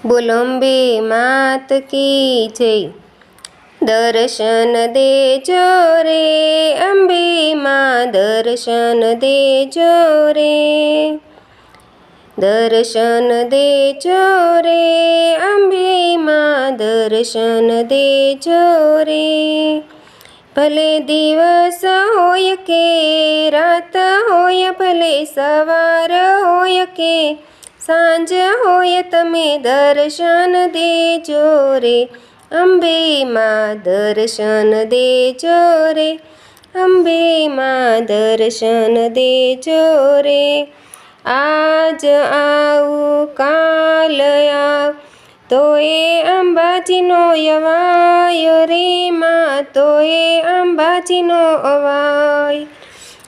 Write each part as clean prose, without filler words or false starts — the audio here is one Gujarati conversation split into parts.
બોલ અંબે માત કી જય। દર્શન દેજો રે અંબે માં દર્શન દેજો રે, દર્શન દેજો રે અંબે માં દર્શન દેજો રે। ભલે દિવસ હોય કે રાત હોય, ભલે સવાર હોય કે સાંજ હોય, તમે દર્શન દેજો રે અંબે માં દર્શન દેજો રે, અંબે માં દર્શન દેજો રે। આજ આવું કાલ આવ તોય અંબાજીનો અવાય રે માં, તોય અંબાજીનો અવાય।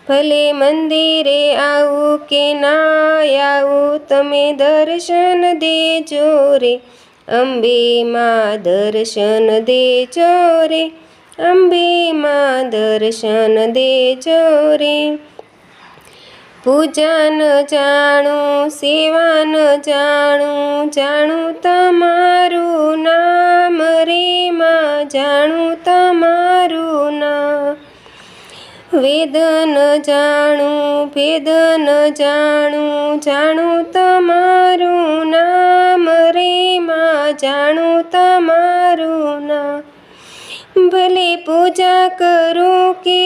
ભલે મંદિરે આવું કે ના આવું, તમે દર્શન દેજો રે અંબે માં દર્શન દેજો રે, અંબે માં દર્શન દેજો રે। પૂજા ન જાણું સેવા ન જાણું, જાણું તમારું નામ રે માં, જાણું તમારું નામ। વેદ ન જાણું ભેદ ન જાણું, જાણું તમારું નામ રે માં, જાણું તમારું નામ। ભલે પૂજા કરું કે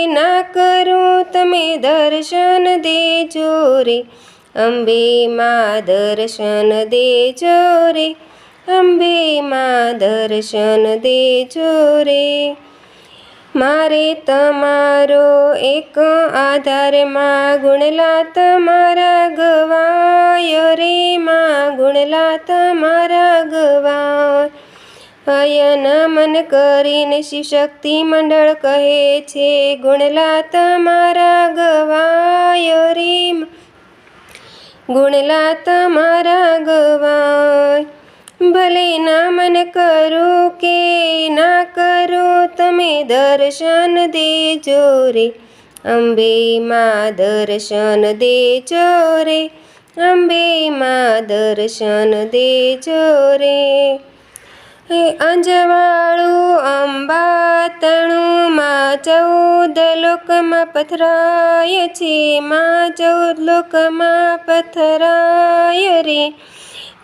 ના કરું, તમે દર્શન દેજો રે અંબે માં દર્શન દેજો રે, અંબે માં દર્શન દેજો રે। મારે તમારો એક આધાર માં, ગુણલા તમારા ગવાય રે માં, ગુણલા તમારા ગવાય। અયન મન કરીને શિવશક્તિ મંડળ કહે છે, ગુણલા તમારા ગવાય રે માં, ગુણલા તમારા ગવાય। ભલે ના મન કરું કે ના કરું, તમે દર્શન દેજો રે અંબે માં દર્શન દેજો રે, અંબે માં દર્શન દેજો રે। અંજવાળું અંબાતણું માં 14 લોકમાં પથરાય છે માં, 14 લોકમાં પથરાય રે।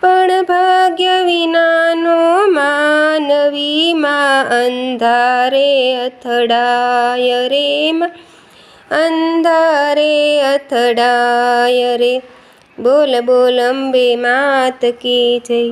પણ ભાગ્ય વિનાનો માનવી માં અંધારે અથડાય રે માં, અંધારે અથડાય રે। બોલ બોલ અંબે માત કી જય।